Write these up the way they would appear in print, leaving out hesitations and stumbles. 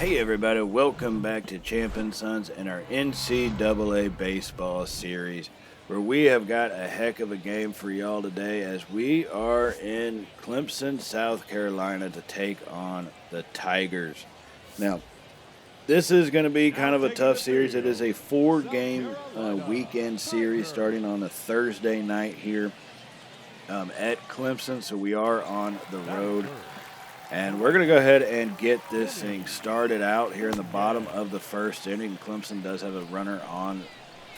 Hey everybody, welcome back to Champion Sons and our NCAA baseball series, where we have got a heck of a game for y'all today as we are in Clemson, South Carolina to take on the Tigers. Now, this is going to be kind of a tough series. It is a 4-game weekend series starting on a Thursday night here at Clemson, so we are on the road. And we're going to go ahead and get this thing started out here in the bottom of the first inning. Clemson does have a runner on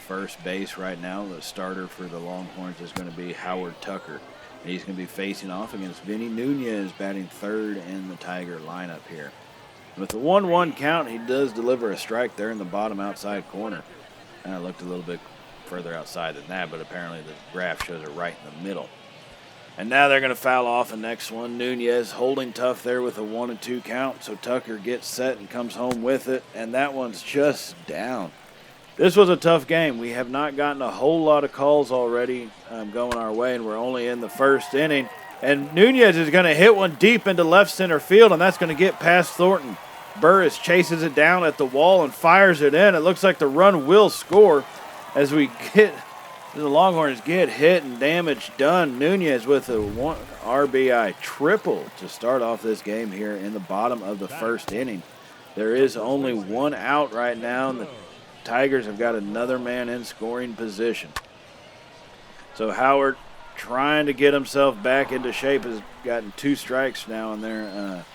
first base right now. The starter for the Longhorns is going to be Howard Tucker. And he's going to be facing off against Vinny Nunez, batting third in the Tiger lineup here. With the 1-1 count, he does deliver a strike there in the bottom outside corner. And I looked a little bit further outside than that, but apparently the graph shows it right in the middle. And now they're going to foul off the next one. Nunez holding tough there with a 1-2 count. So Tucker gets set and comes home with it. And that one's just down. This was a tough game. We have not gotten a whole lot of calls already going our way. And we're only in the first inning. And Nunez is going to hit one deep into left center field. And that's going to get past Thornton. Burris chases it down at the wall and fires it in. It looks like the run will score as we get... The Longhorns get hit and damage done. Nunez with a 1 RBI triple to start off this game here in the bottom of the first inning. There is only one out right now, and the Tigers have got another man in scoring position. So Howard, trying to get himself back into shape, has gotten 2 strikes now in there.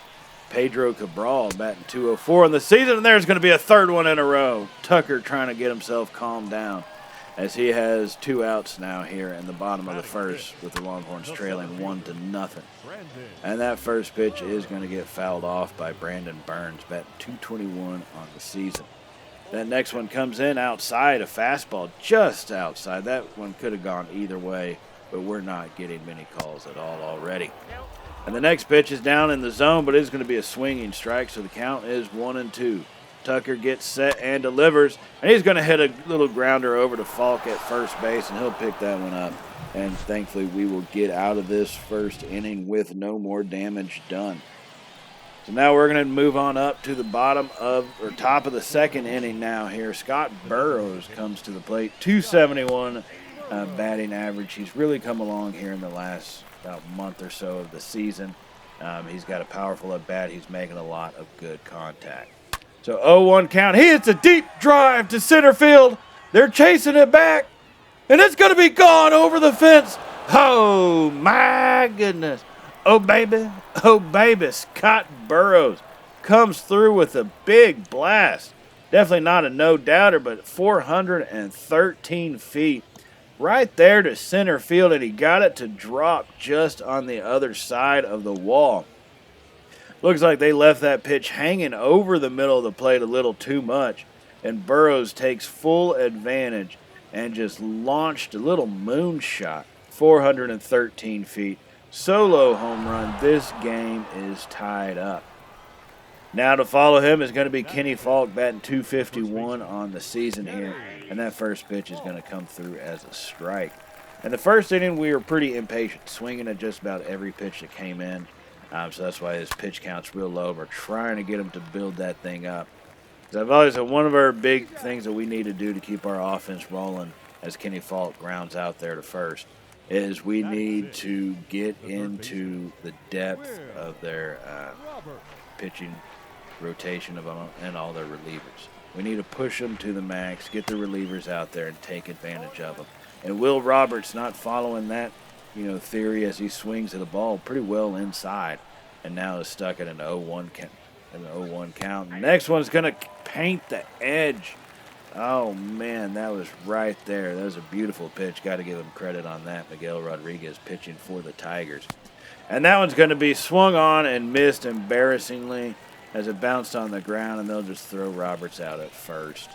Pedro Cabral batting .204 in the season, and there's going to be a third one in a row. Tucker trying to get himself calmed down, as he has 2 outs now here in the bottom of the first with the Longhorns trailing 1-0. And that first pitch is going to get fouled off by Brandon Burns, batting .221 on the season. That next one comes in outside, a fastball just outside. That one could have gone either way, but we're not getting many calls at all already. And the next pitch is down in the zone, but it's going to be a swinging strike, so the count is 1-2. Tucker gets set and delivers, and he's going to hit a little grounder over to Falk at first base, and he'll pick that one up. And thankfully, we will get out of this first inning with no more damage done. So now we're going to move on up to the top of the second inning now here. Scott Burrows comes to the plate, .271 batting average. He's really come along here in the last about month or so of the season. He's got a powerful at bat. He's making a lot of good contact. So 0-1 count. He hits a deep drive to center field. They're chasing it back, and it's going to be gone over the fence. Oh, my goodness. Oh, baby. Oh, baby. Scott Burrows comes through with a big blast. Definitely not a no-doubter, but 413 feet right there to center field, and he got it to drop just on the other side of the wall. Looks like they left that pitch hanging over the middle of the plate a little too much, and Burrows takes full advantage and just launched a little moonshot, 413 feet. Solo home run. This game is tied up. Now to follow him is going to be Kenny Falk, batting .251 on the season here, and that first pitch is going to come through as a strike. In the first inning, we were pretty impatient, swinging at just about every pitch that came in. So that's why his pitch count's real low. We're trying to get him to build that thing up. Because I've always said one of our big things that we need to do to keep our offense rolling, as Kenny Falk grounds out there to first, is we need to get into the depth of their pitching rotation and all their relievers. We need to push them to the max, get the relievers out there, and take advantage of them. And Will Roberts not following that theory as he swings at the ball pretty well inside, and now is stuck at an 0-1 count. The next one's going to paint the edge. Oh, man, that was right there. That was a beautiful pitch. Got to give him credit on that. Miguel Rodriguez pitching for the Tigers. And that one's going to be swung on and missed embarrassingly as it bounced on the ground, and they'll just throw Roberts out at first.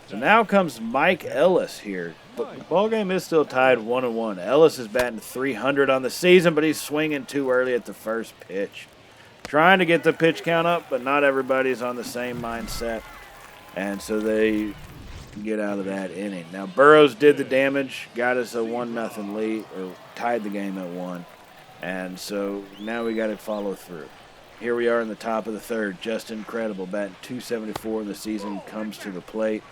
So now comes Mike Ellis here. But the ball game is still tied 1-1. Ellis is batting .300 on the season, but he's swinging too early at the first pitch. Trying to get the pitch count up, but not everybody's on the same mindset. And so they get out of that inning. Now Burrows did the damage, got us a 1-0 lead, or tied the game at 1. And so now we got to follow through. here we are in the top of the third. Just incredible. Batting .274 in the season, comes to the plate,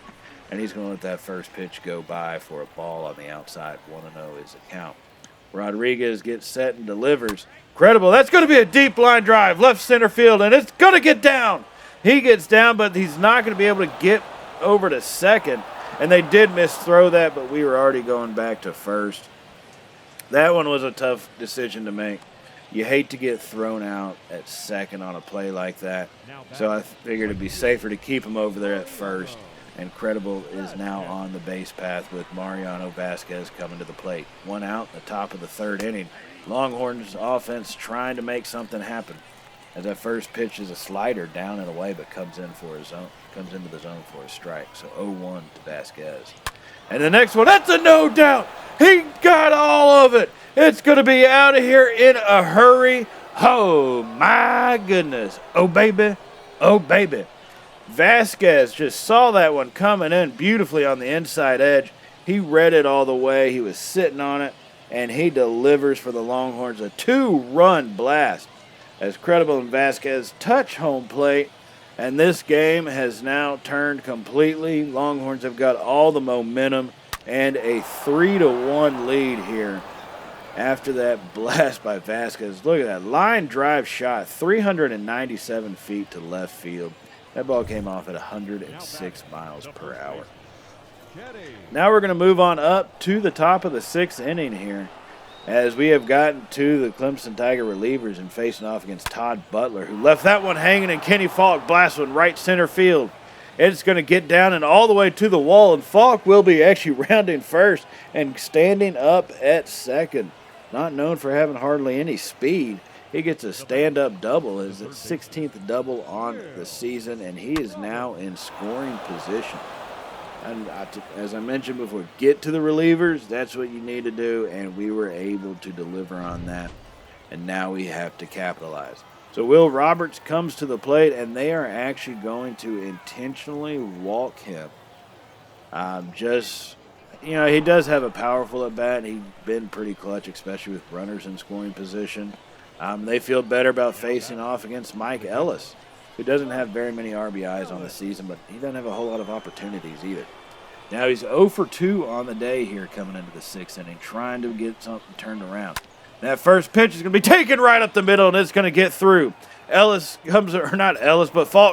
and he's going to let that first pitch go by for a ball on the outside. 1-0 is the count. Rodriguez gets set and delivers. Incredible. That's going to be a deep line drive, left center field, and it's going to get down. He gets down, but he's not going to be able to get over to second. And they did misthrow that, but we were already going back to first. That one was a tough decision to make. You hate to get thrown out at second on a play like that. So I figured it'd be safer to keep him over there at first. And Credible is now on the base path with Mariano Vasquez coming to the plate. 1 out in the top of the third inning. Longhorns offense trying to make something happen. As that first pitch is a slider down and away, but comes into the zone for a strike. So 0-1 to Vasquez. And the next one, that's a no doubt. He got all of it. It's going to be out of here in a hurry. Oh, my goodness. Oh, baby. Oh, baby. Vasquez just saw that one coming in beautifully on the inside edge. He read it all the way. He was sitting on it, and he delivers for the Longhorns a 2-run blast as Credible and Vasquez touch home plate. And this game has now turned completely. Longhorns have got all the momentum and a 3-1 lead here after that blast by Vasquez. Look at that line drive shot, 397 feet to left field. That ball came off at 106 miles per hour. Now we're going to move on up to the top of the sixth inning here, as we have gotten to the Clemson Tiger relievers and facing off against Todd Butler, who left that one hanging, and Kenny Falk blasts one right center field. It's going to get down and all the way to the wall, and Falk will be actually rounding first and standing up at second. Not known for having hardly any speed. He gets a stand-up double, his 16th double on the season, and he is now in scoring position. And as I mentioned before, get to the relievers. That's what you need to do, and we were able to deliver on that. And now we have to capitalize. So Will Roberts comes to the plate, and they are actually going to intentionally walk him. He does have a powerful at-bat. He's been pretty clutch, especially with runners in scoring position. They feel better about facing off against Mike Ellis, who doesn't have very many RBIs on the season, but he doesn't have a whole lot of opportunities either. Now he's 0 for 2 on the day here coming into the sixth inning, trying to get something turned around. That first pitch is going to be taken right up the middle, and it's going to get through. Falk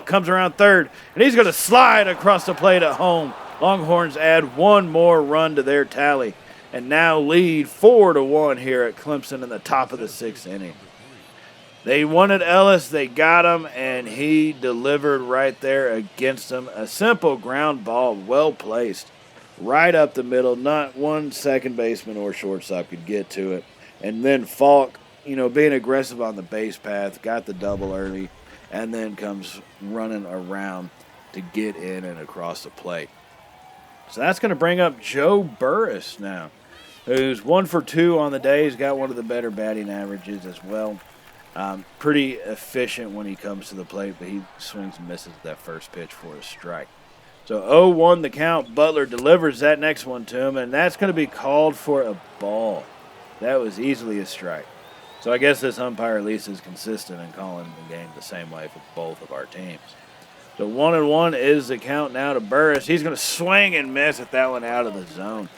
comes around third, and he's going to slide across the plate at home. Longhorns add one more run to their tally, and now lead 4-1 here at Clemson in the top of the sixth inning. They wanted Ellis, they got him, and he delivered right there against them. A simple ground ball, well placed, right up the middle. Not one second baseman or shortstop could get to it. And then Falk, being aggressive on the base path, got the double early, and then comes running around to get in and across the plate. So that's going to bring up Joe Burris now, who's 1 for 2 on the day. He's got one of the better batting averages as well. Pretty efficient when he comes to the plate, but he swings and misses that first pitch for a strike. So 0-1 the count. Butler delivers that next one to him, and that's going to be called for a ball. That was easily a strike. So I guess this umpire at least is consistent in calling the game the same way for both of our teams. So 1-1 is the count now to Burris. He's going to swing and miss at that one out of the zone.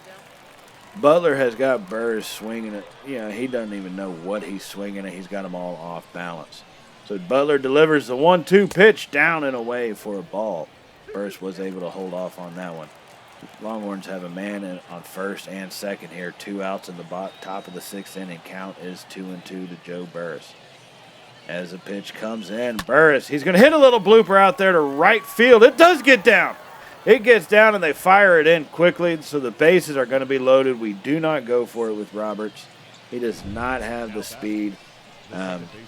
Butler has got Burris swinging it. He doesn't even know what he's swinging at. He's got them all off balance. So Butler delivers the 1-2 pitch down and away for a ball. Burris was able to hold off on that one. Longhorns have a man on first and second here. 2 outs in the top of the sixth inning. Count is 2-2 to Joe Burris. As the pitch comes in, Burris, he's going to hit a little blooper out there to right field. It does get down. It gets down, and they fire it in quickly, so the bases are going to be loaded. We do not go for it with Roberts. He does not have the speed.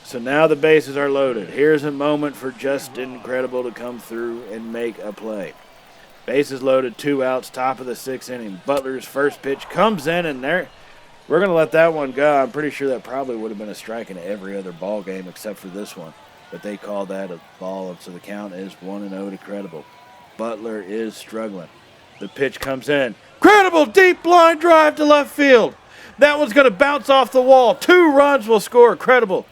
So now the bases are loaded. Here's a moment for Justin Credible to come through and make a play. Bases loaded, 2 outs, top of the sixth inning. Butler's first pitch comes in, and we're going to let that one go. I'm pretty sure that probably would have been a strike in every other ball game except for this one. But they called that a ball, so the count is 1-0 to Credible. Butler is struggling. The pitch comes in. Credible deep line drive to left field. That one's going to bounce off the wall. 2 runs will score. Credible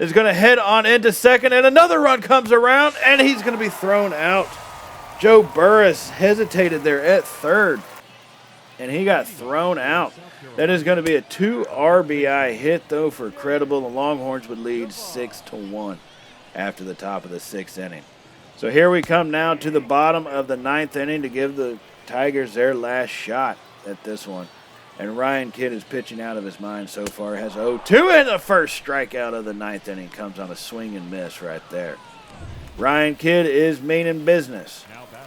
is going to head on into second, and another run comes around, and he's going to be thrown out. Joe Burris hesitated there at third, and he got thrown out. That is going to be a 2 RBI hit, though, for Credible. The Longhorns would lead 6-1 after the top of the 6th inning. So here we come now to the bottom of the 9th inning to give the Tigers their last shot at this one. And Ryan Kidd is pitching out of his mind so far. Has 0-2, and the first strikeout of the 9th inning comes on a swing and miss right there. Ryan Kidd is meaning business.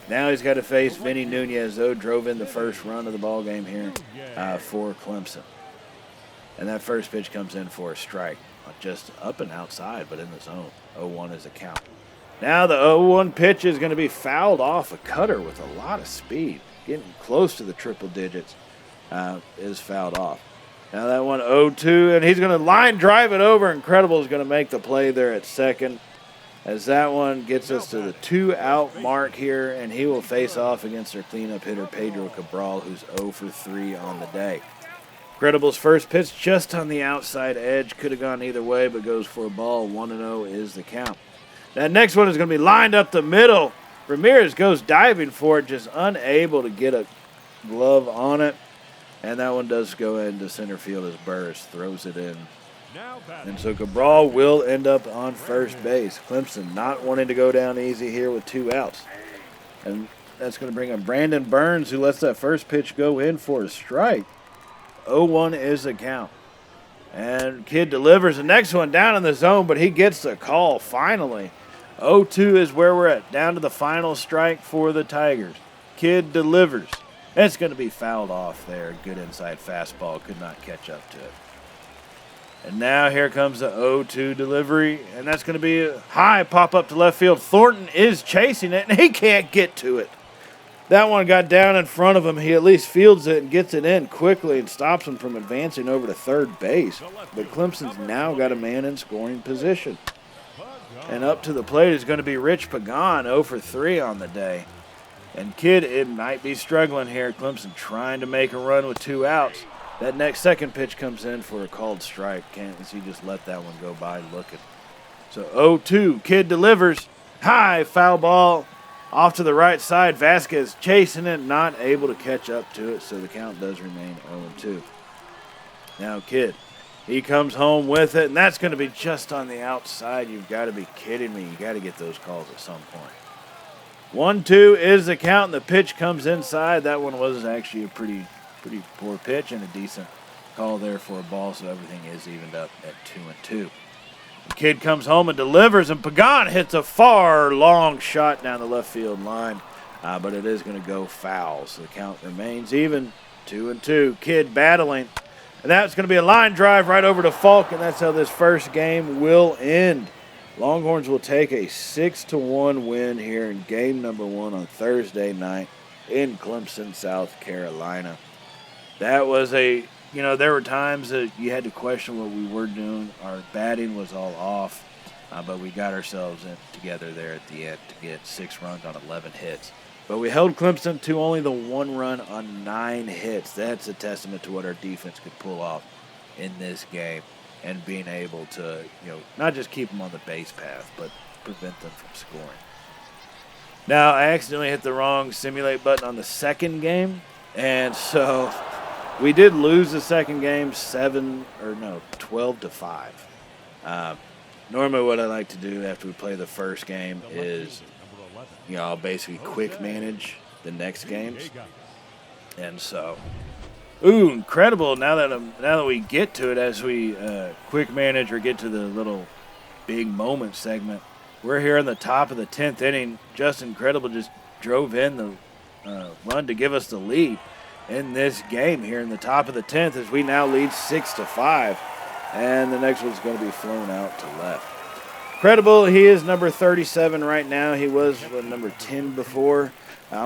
Now he's got to face Vinny Nunez, though, drove in the first run of the ball game here for Clemson. And that first pitch comes in for a strike. Just up and outside, but in the zone. 0-1 is a count. Now the 0-1 pitch is going to be fouled off. A cutter with a lot of speed, getting close to the triple digits, is fouled off. Now that one 0-2, and he's going to line drive it over. Incredible is going to make the play there at second, as that one gets us to the 2-out mark here, and he will face off against their cleanup hitter, Pedro Cabral, who's 0 for 3 on the day. Credible's first pitch just on the outside edge. Could have gone either way, but goes for a ball. 1-0 is the count. That next one is going to be lined up the middle. Ramirez goes diving for it, just unable to get a glove on it. And that one does go into center field as Burris throws it in. And so Cabral will end up on first base. Clemson not wanting to go down easy here with 2 outs. And that's going to bring up Brandon Burns, who lets that first pitch go in for a strike. 0-1 is the count. And Kidd delivers the next one down in the zone, but he gets the call finally. 0-2 is where we're at, down to the final strike for the Tigers. Kidd delivers. It's going to be fouled off there. Good inside fastball, could not catch up to it. And now here comes the 0-2 delivery, and that's going to be a high pop up to left field. Thornton is chasing it, and he can't get to it. That one got down in front of him. He at least fields it and gets it in quickly and stops him from advancing over to third base. But Clemson's now got a man in scoring position. And up to the plate is going to be Rich Pagan, 0 for 3 on the day. And Kidd, it might be struggling here. Clemson trying to make a run with 2 outs. That next second pitch comes in for a called strike. Can't he just let that one go by looking. So 0-2, Kidd delivers. High foul ball off to the right side. Vasquez chasing it, not able to catch up to it, so the count does remain 0-2. Now Kidd, he comes home with it, and that's going to be just on the outside. You've got to be kidding me. You got to get those calls at some point. 1-2 is the count, and the pitch comes inside. That one was actually a pretty poor pitch and a decent call there for a ball, so everything is evened up at 2-2. The Kidd comes home and delivers, and Pagan hits a far long shot down the left field line, but it is going to go foul, so the count remains even, 2-2. Kidd battling, and that's going to be a line drive right over to Falk, and that's how this first game will end. Longhorns will take a 6-1 win here in game number 1 on Thursday night in Clemson, South Carolina. That was there were times that you had to question what we were doing. Our batting was all off, but we got ourselves together there at the end to get 6 runs on 11 hits. But we held Clemson to only the 1 run on 9 hits. That's a testament to what our defense could pull off in this game and being able to, not just keep them on the base path, but prevent them from scoring. Now, I accidentally hit the wrong simulate button on the second game, and so we did lose the second game 12-5. Normally what I like to do after we play the first game is, I'll basically quick manage the next games. And so, incredible. Now that we get to it, as we quick manage or get to the little big moment segment, we're here in the top of the 10th inning. Just incredible, just drove in the run to give us the lead in this game here in the top of the 10th, as we now lead 6-5, and the next one's going to be flown out to left. Credible, he is number 37 right now. He was number 10 before.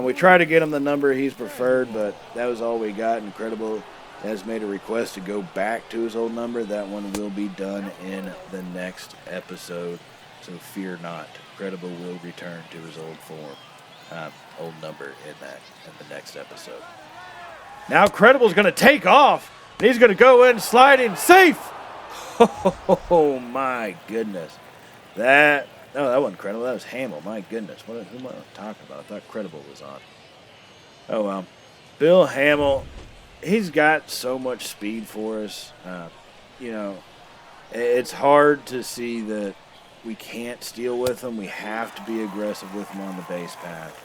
We tried to get him the number he's preferred, but that was all we got. Incredible has made a request to go back to his old number. That one will be done in the next episode, so fear not. Credible will return to his old form, old number in the next episode. Now Credible's going to take off, and he's going to go in sliding safe. Oh, my goodness. That wasn't Credible. That was Hamill. My goodness. Who am I talking about? I thought Credible was on. Oh, well. Bill Hamill, he's got so much speed for us. It's hard to see that we can't steal with him. We have to be aggressive with him on the base path.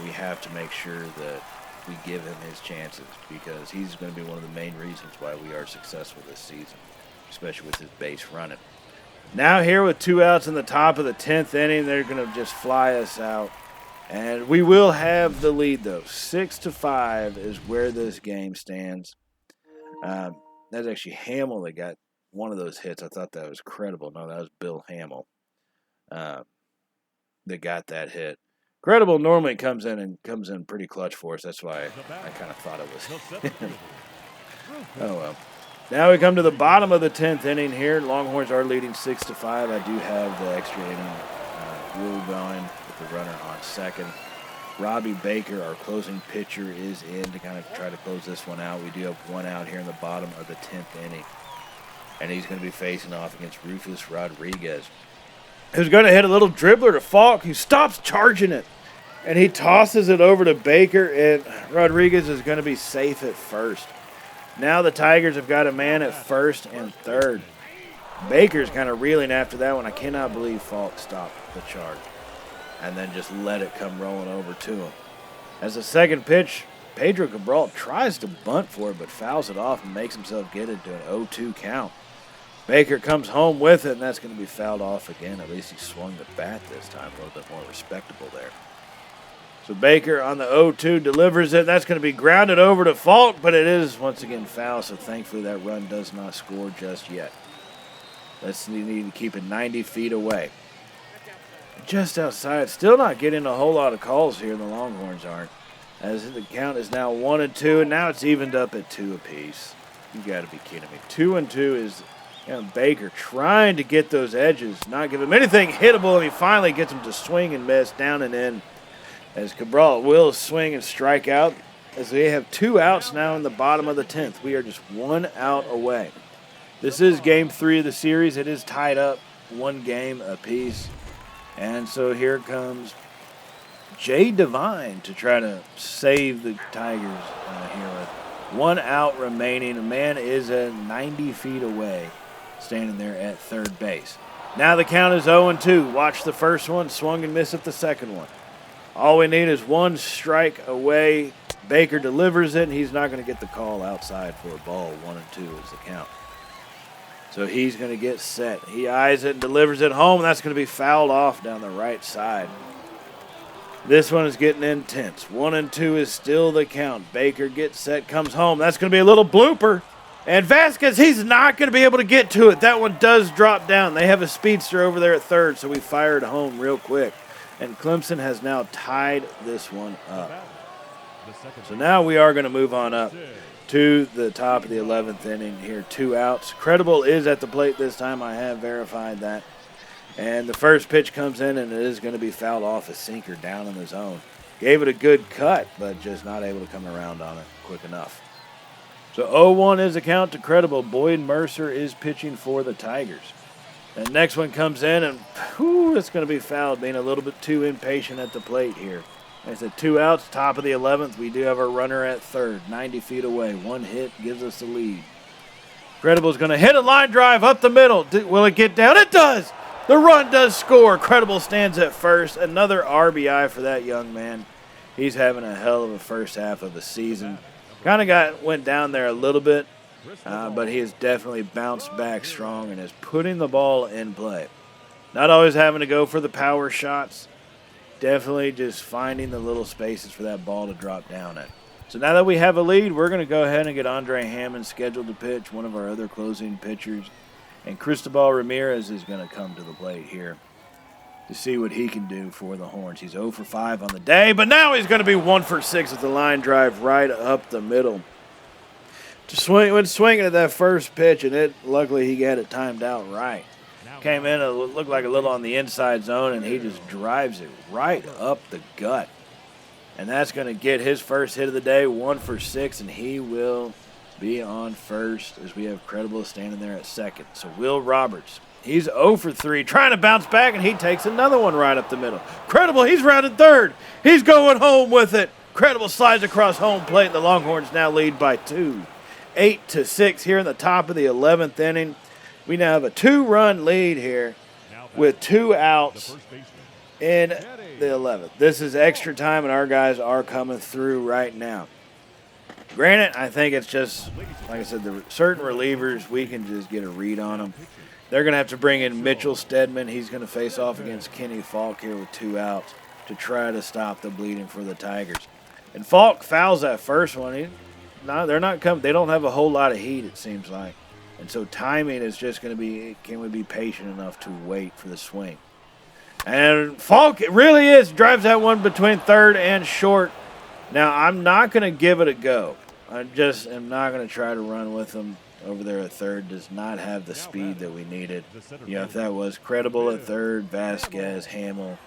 We have to make sure that we give him his chances because he's going to be one of the main reasons why we are successful this season, especially with his base running. Now here with 2 outs in the top of the 10th inning, they're going to just fly us out. And we will have the lead, though. 6-5 is where this game stands. That's actually Hamill that got one of those hits. I thought that was Credible. No, that was Bill Hamill that got that hit. Credible normally comes in pretty clutch for us. That's why I kind of thought it was him. Oh, well. Now we come to the bottom of the 10th inning here. Longhorns are leading 6-5. I do have the extra inning rule going with the runner on second. Robbie Baker, our closing pitcher, is in to kind of try to close this one out. We do have 1 out here in the bottom of the 10th inning. And he's going to be facing off against Rufus Rodriguez, who's going to hit a little dribbler to Falk, who stops charging it. And he tosses it over to Baker, and Rodriguez is going to be safe at first. Now the Tigers have got a man at first and third. Baker's kind of reeling after that one. I cannot believe Falk stopped the charge and then just let it come rolling over to him. As the second pitch, Pedro Cabral tries to bunt for it but fouls it off and makes himself get it to an 0-2 count. Baker comes home with it, and that's going to be fouled off again. At least he swung the bat this time, a little bit more respectable there. So Baker on the 0-2 delivers it. That's going to be grounded over to Falk, but it is once again foul, so thankfully that run does not score just yet. Let's need to keep it 90 feet away. Just outside, still not getting a whole lot of calls here, the Longhorns aren't. As the count is now 1-2, and now it's evened up at 2 apiece. You got to be kidding me. 2-2 is Baker trying to get those edges, not give him anything hittable, and he finally gets him to swing and miss down and in. As Cabral will swing and strike out, as we have 2 outs now in the bottom of the 10th. We are just 1 out away. This is game 3 of the series. It is tied up 1 game apiece. And so here comes Jay Devine to try to save the Tigers here with 1 out remaining. A man is at 90 feet away, standing there at third base. Now the count is 0-2. Watch the first one, swung and missed at the second one. All we need is 1 strike away. Baker delivers it, and he's not going to get the call outside for a ball. 1-2 is the count. So he's going to get set. He eyes it and delivers it home, and that's going to be fouled off down the right side. This one is getting intense. 1-2 is still the count. Baker gets set, comes home. That's going to be a little blooper. And Vasquez, he's not going to be able to get to it. That one does drop down. They have a speedster over there at third, so we fired home real quick. And Clemson has now tied this one up. So now we are going to move on up to the top of the 11th inning here. 2 outs. Credible is at the plate this time. I have verified that. And the first pitch comes in, and it is going to be fouled off a sinker down in the zone. Gave it a good cut, but just not able to come around on it quick enough. So 0-1 is the count to Credible. Boyd Mercer is pitching for the Tigers. And next one comes in, and it's going to be fouled, being a little bit too impatient at the plate here. Like I said, 2 outs, top of the 11th. We do have our runner at third, 90 feet away. 1 hit gives us the lead. Credible's going to hit a line drive up the middle. Will it get down? It does! The run does score. Credible stands at first. Another RBI for that young man. He's having a hell of a first half of the season. Kind of went down there a little bit. But he has definitely bounced back strong and is putting the ball in play. Not always having to go for the power shots. Definitely just finding the little spaces for that ball to drop down in. So now that we have a lead, we're going to go ahead and get Andre Hammond scheduled to pitch, one of our other closing pitchers. And Cristobal Ramirez is going to come to the plate here to see what he can do for the Horns. He's 0 for 5 on the day, but now he's going to be 1 for 6 with the line drive right up the middle. Went swinging at that first pitch, and luckily he got it timed out right. Came in, it looked like a little on the inside zone, and he just drives it right up the gut. And that's going to get his first hit of the day, 1 for 6, and he will be on first as we have Credible standing there at second. So Will Roberts, he's 0 for 3, trying to bounce back, and he takes another one right up the middle. Credible, he's rounded third. He's going home with it. Credible slides across home plate, and the Longhorns now lead by 2. 8-6 here in the top of the 11th inning. We now have a 2-run lead here with 2 outs in the 11th. This is extra time, and our guys are coming through right now. Granted, I think it's just, like I said, the certain relievers, we can just get a read on them. They're going to have to bring in Mitchell Stedman. He's going to face off against Kenny Falk here with 2 outs to try to stop the bleeding for the Tigers. And Falk fouls that first one. They're not coming. They don't have a whole lot of heat, it seems like. And so timing is just going to be, can we be patient enough to wait for the swing? And Falk, it really is, drives that one between third and short. Now, I'm not going to give it a go. I just am not going to try to run with him over there at third. Does not have the speed that we needed. You know, if that was Credible at third, Vasquez, Hamill,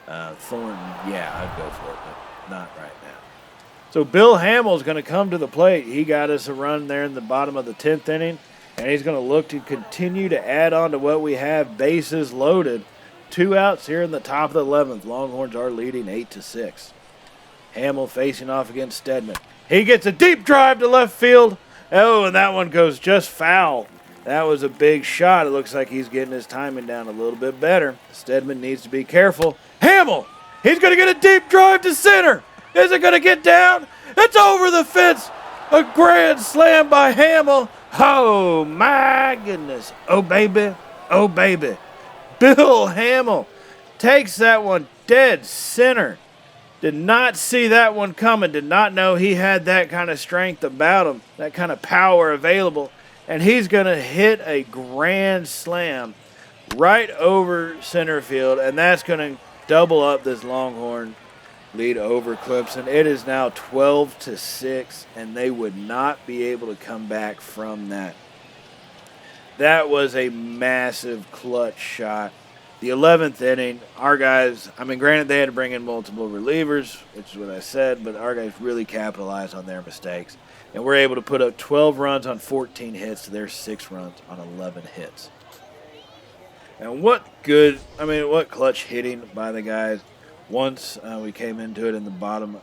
Thornton, yeah, I'd go for it, but not right now. So Bill Hamill's going to come to the plate. He got us a run there in the bottom of the 10th inning, and he's going to look to continue to add on to what we have, bases loaded. 2 outs here in the top of the 11th. Longhorns are leading 8-6. Hamill facing off against Stedman. He gets a deep drive to left field. Oh, and that one goes just foul. That was a big shot. It looks like he's getting his timing down a little bit better. Stedman needs to be careful. Hamill, he's going to get a deep drive to center. Is it going to get down? It's over the fence. A grand slam by Hamill. Oh, my goodness. Oh, baby. Oh, baby. Bill Hamill takes that one dead center. Did not see that one coming. Did not know he had that kind of strength about him, that kind of power available. And he's going to hit a grand slam right over center field, and that's going to double up this Longhorn lead over Clemson. It is now 12-6, and they would not be able to come back from that. That was a massive clutch shot. The 11th inning, our guys, I mean, granted they had to bring in multiple relievers, which is what I said, but our guys really capitalized on their mistakes. And we're able to put up 12 runs on 14 hits to their 6 runs on 11 hits. And what clutch hitting by the guys. Once we came into it in the bottom,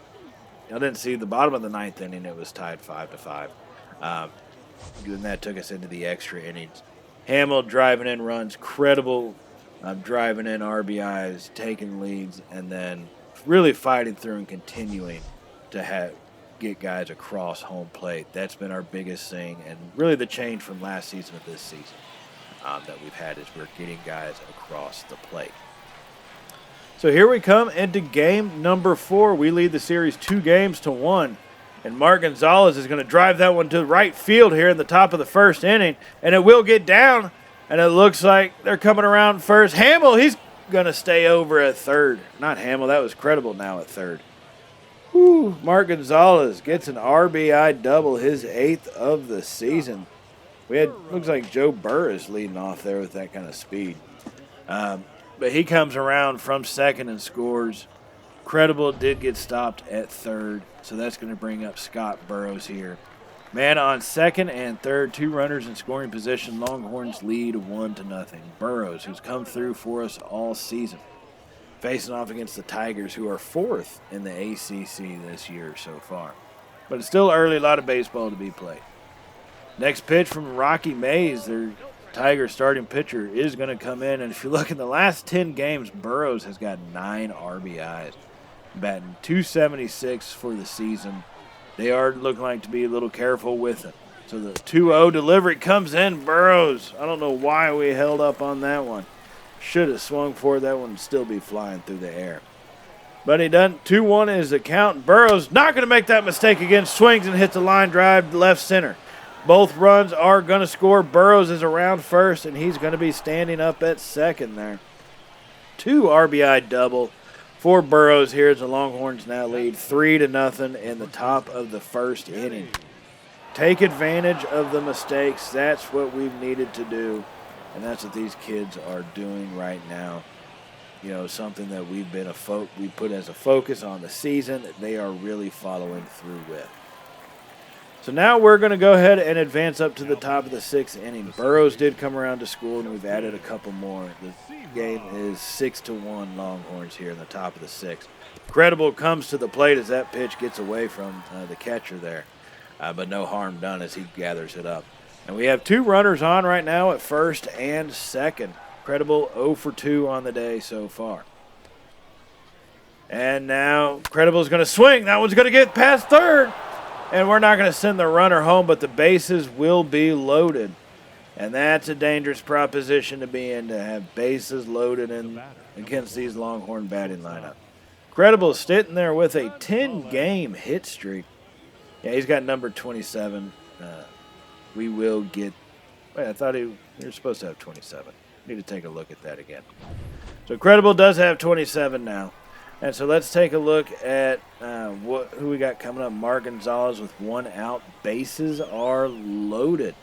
I didn't see the bottom of the 9th inning, it was tied 5-5. And that took us into the extra innings. Hamill driving in runs, Credible driving in RBIs, taking leads, and then really fighting through and continuing to get guys across home plate. That's been our biggest thing, and really the change from last season to this season that we've had is we're getting guys across the plate. So here we come into game number 4. We lead the series 2-1. And Mark Gonzalez is going to drive that one to right field here in the top of the 1st inning. And it will get down. And it looks like they're coming around first. Hamill, he's going to stay over at third. Not Hamill, that was Credible now at third. Woo, Mark Gonzalez gets an RBI double, his 8th of the season. Looks like Joe Burris leading off there with that kind of speed. But he comes around from second and scores. Credible did get stopped at third, so that's going to bring up Scott Burrows here. Man on second and third, 2 runners in scoring position. Longhorns lead 1-0. Burrows, who's come through for us all season, facing off against the Tigers, who are 4th in the ACC this year so far. But it's still early, a lot of baseball to be played. Next pitch from Rocky Mays, their Tigers starting pitcher, is going to come in. And if you look in the last 10 games, Burrows has got 9 RBIs, batting .276 for the season. They are looking like to be a little careful with it. So the 2-0 delivery comes in. Burrows, I don't know why we held up on that one. Should have swung for it. That one would still be flying through the air. But he doesn't. 2-1 is the count. Burrows not going to make that mistake again. Swings and hits a line drive left center. Both runs are going to score. Burrows is around first, and he's going to be standing up at second there. 2 RBI double for Burrows here as the Longhorns now lead 3-0 in the top of the 1st inning. Take advantage of the mistakes. That's what we've needed to do, and that's what these kids are doing right now. You know, something that we've been we put as a focus on the season that they are really following through with. So now we're going to go ahead and advance up to the top of the 6th inning. Burrows did come around to score, and we've added a couple more. The game is 6-1 Longhorns here in the top of the 6th. Credible comes to the plate as that pitch gets away from the catcher there, but no harm done as he gathers it up. And we have 2 runners on right now at first and second. Credible 0 for 2 on the day so far. And now Credible is going to swing. That one's going to get past third. And we're not going to send the runner home, but the bases will be loaded. And that's a dangerous proposition to be in, to have bases loaded in against these Longhorn batting lineup. Credible sitting there with a 10-game hit streak. Yeah, he's got number 27. We will get – wait, I thought we were supposed to have 27. Need to take a look at that again. So Credible does have 27 now. And so let's take a look at who we got coming up. Mark Gonzalez with 1 out. Bases are loaded.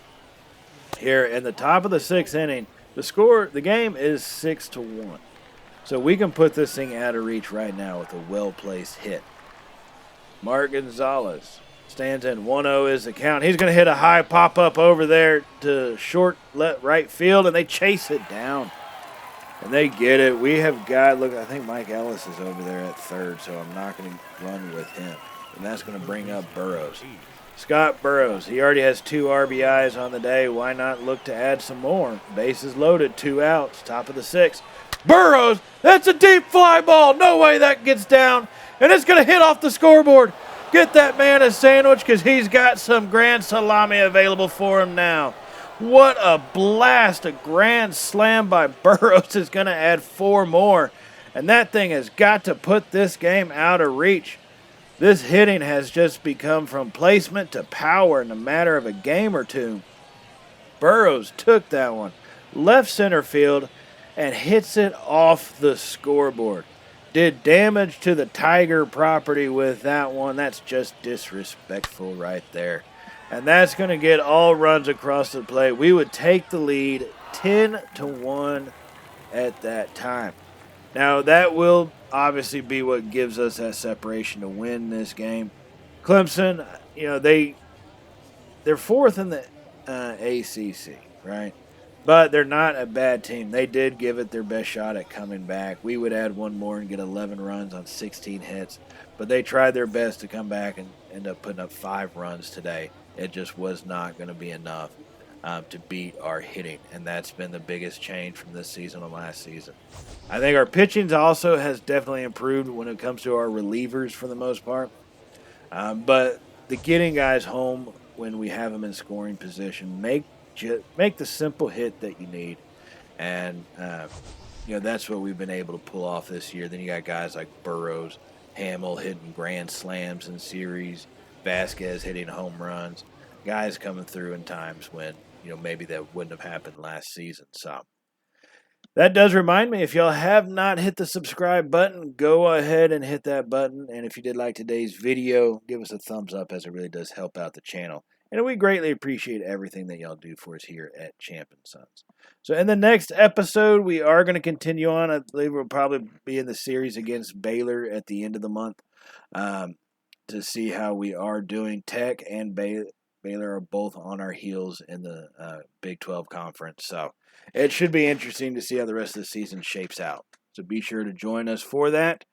Here in the top of the 6th inning, the game is 6-1. So we can put this thing out of reach right now with a well-placed hit. Mark Gonzalez stands in. 1-0 is the count. He's going to hit a high pop-up over there to short right field, and they chase it down. And they get it. We have got, look, I think Mike Ellis is over there at third, so I'm not going to run with him. And that's going to bring up Burrows. Scott Burrows, he already has 2 RBIs on the day. Why not look to add some more? Bases loaded, 2 outs, top of the 6th. Burrows, that's a deep fly ball. No way that gets down. And it's going to hit off the scoreboard. Get that man a sandwich because he's got some grand salami available for him now. What a blast. A grand slam by Burrows is going to add 4 more. And that thing has got to put this game out of reach. This hitting has just become from placement to power in a matter of a game or two. Burrows took that one left center field and hits it off the scoreboard. Did damage to the Tiger property with that one. That's just disrespectful right there. And that's going to get all runs across the plate. We would take the lead 10-1 at that time. Now, that will obviously be what gives us that separation to win this game. Clemson, they're 4th in the ACC, right? But they're not a bad team. They did give it their best shot at coming back. We would add 1 more and get 11 runs on 16 hits. But they tried their best to come back and end up putting up 5 runs today. It just was not going to be enough to beat our hitting, and that's been the biggest change from this season to last season. I think our pitching also has definitely improved when it comes to our relievers for the most part. But the getting guys home when we have them in scoring position, make the simple hit that you need, and that's what we've been able to pull off this year. Then you got guys like Burrows, Hamill hitting grand slams in series, Vasquez hitting home runs, guys coming through in times when maybe that wouldn't have happened last season. So that does remind me, if y'all have not hit the subscribe button, go ahead and hit that button. And if you did like today's video, give us a thumbs up, as it really does help out the channel. And we greatly appreciate everything that y'all do for us here at Champ and Sons. So in the next episode, we are going to continue on. I believe we'll probably be in the series against Baylor at the end of the month to see how we are doing. Tech and Baylor are both on our heels in the Big 12 Conference. So it should be interesting to see how the rest of the season shapes out. So be sure to join us for that.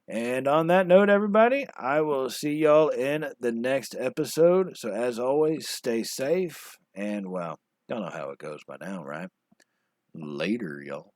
And on that note, everybody, I will see y'all in the next episode. So as always, stay safe. And, well, y'all know how it goes by now, right? Later, y'all.